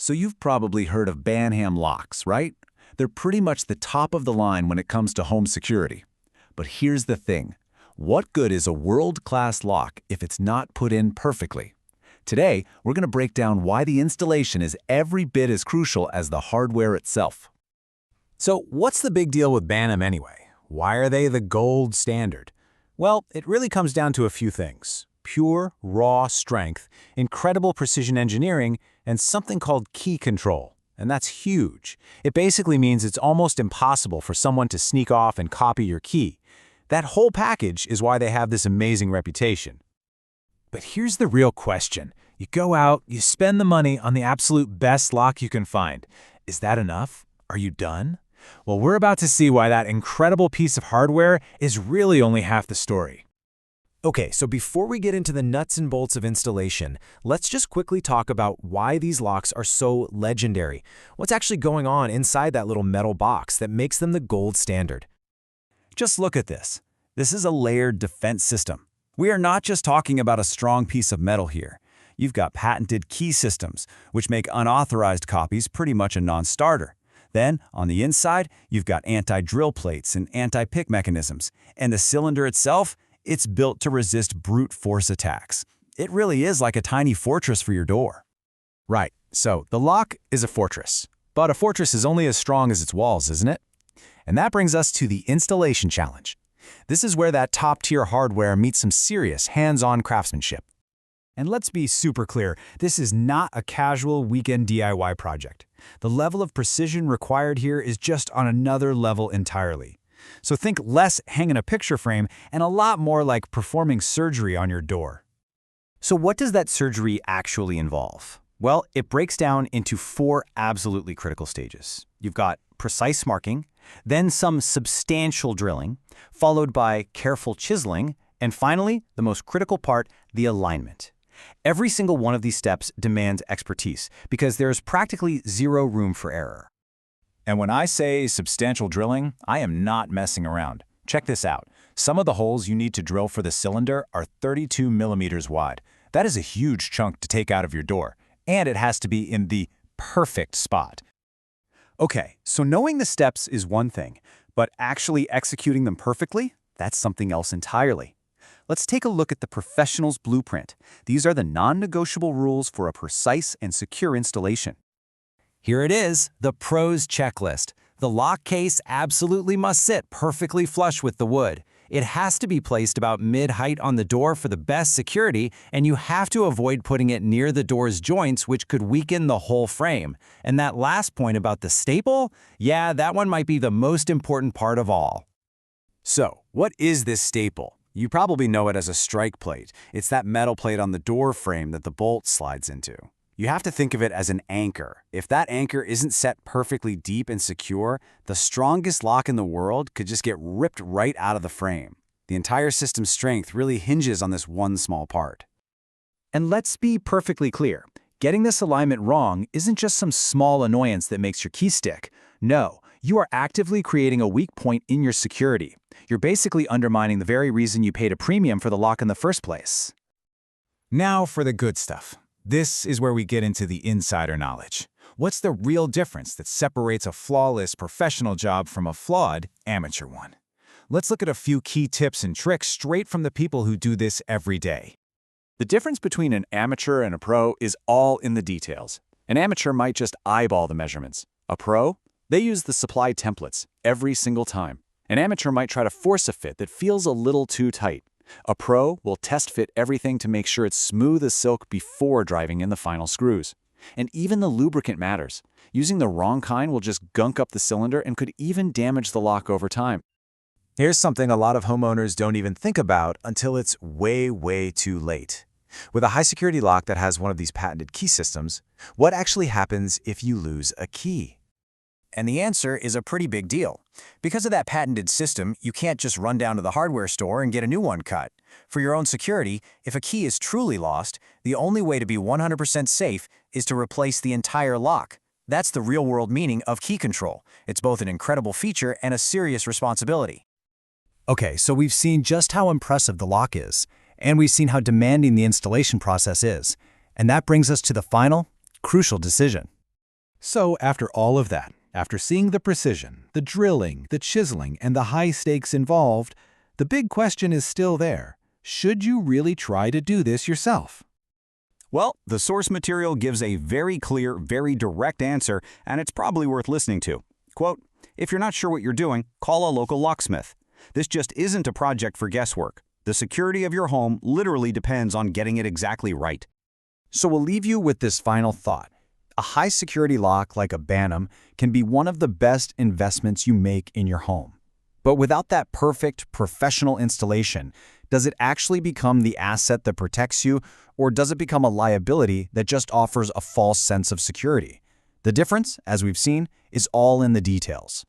So you've probably heard of Banham locks, right? They're pretty much the top of the line when it comes to home security. But here's the thing. What good is a world-class lock if it's not put in perfectly? Today, we're going to break down why the installation is every bit as crucial as the hardware itself. So what's the big deal with Banham anyway? Why are they the gold standard? Well, it really comes down to a few things. Pure, raw strength, incredible precision engineering, and something called key control. And that's huge. It basically means it's almost impossible for someone to sneak off and copy your key. That whole package is why they have this amazing reputation. But here's the real question. You go out, you spend the money on the absolute best lock you can find. Is that enough? Are you done? Well, we're about to see why that incredible piece of hardware is really only half the story. Okay, so before we get into the nuts and bolts of installation, let's just quickly talk about why these locks are so legendary. What's actually going on inside that little metal box that makes them the gold standard? Just look at this. This is a layered defense system. We are not just talking about a strong piece of metal here. You've got patented key systems, which make unauthorized copies pretty much a non-starter. Then, on the inside, you've got anti-drill plates and anti-pick mechanisms. And the cylinder itself, it's built to resist brute force attacks. It really is like a tiny fortress for your door. Right, so the lock is a fortress. But a fortress is only as strong as its walls, isn't it? And that brings us to the installation challenge. This is where that top-tier hardware meets some serious hands-on craftsmanship. And let's be super clear, this is not a casual weekend DIY project. The level of precision required here is just on another level entirely. So think less hanging a picture frame and a lot more like performing surgery on your door. So what does that surgery actually involve? Well, it breaks down into 4 absolutely critical stages. You've got precise marking, then some substantial drilling, followed by careful chiseling, and finally, the most critical part, the alignment. Every single one of these steps demands expertise because there's practically zero room for error. And when I say substantial drilling, I am not messing around. Check this out. Some of the holes you need to drill for the cylinder are 32 millimeters wide. That is a huge chunk to take out of your door, and it has to be in the perfect spot. Okay, so knowing the steps is one thing, but actually executing them perfectly, that's something else entirely. Let's take a look at the professional's blueprint. These are the non-negotiable rules for a precise and secure installation. Here it is, the pro's checklist. The lock case absolutely must sit perfectly flush with the wood. It has to be placed about mid-height on the door for the best security, and you have to avoid putting it near the door's joints, which could weaken the whole frame. And that last point about the staple? Yeah, that one might be the most important part of all. So, what is this staple? You probably know it as a strike plate. It's that metal plate on the door frame that the bolt slides into. You have to think of it as an anchor. If that anchor isn't set perfectly deep and secure, the strongest lock in the world could just get ripped right out of the frame. The entire system's strength really hinges on this one small part. And let's be perfectly clear. Getting this alignment wrong isn't just some small annoyance that makes your key stick. No, you are actively creating a weak point in your security. You're basically undermining the very reason you paid a premium for the lock in the first place. Now for the good stuff. This is where we get into the insider knowledge. What's the real difference that separates a flawless professional job from a flawed amateur one? Let's look at a few key tips and tricks straight from the people who do this every day. The difference between an amateur and a pro is all in the details. An amateur might just eyeball the measurements. A pro? They use the supplied templates every single time. An amateur might try to force a fit that feels a little too tight. A pro will test fit everything to make sure it's smooth as silk before driving in the final screws. And even the lubricant matters. Using the wrong kind will just gunk up the cylinder and could even damage the lock over time. Here's something a lot of homeowners don't even think about until it's way too late. With a high-security lock that has one of these patented key systems, what actually happens if you lose a key? And the answer is a pretty big deal. Because of that patented system, you can't just run down to the hardware store and get a new one cut. For your own security, if a key is truly lost, the only way to be 100% safe is to replace the entire lock. That's the real-world meaning of key control. It's both an incredible feature and a serious responsibility. Okay, so we've seen just how impressive the lock is, and we've seen how demanding the installation process is. And that brings us to the final, crucial decision. So after all of that, after seeing the precision, the drilling, the chiseling, and the high stakes involved, the big question is still there. Should you really try to do this yourself? Well, the source material gives a very clear, very direct answer, and it's probably worth listening to. Quote, "If you're not sure what you're doing, call a local locksmith. This just isn't a project for guesswork. The security of your home literally depends on getting it exactly right." So we'll leave you with this final thought. A high-security lock like a Banham can be one of the best investments you make in your home. But without that perfect, professional installation, does it actually become the asset that protects you, or does it become a liability that just offers a false sense of security? The difference, as we've seen, is all in the details.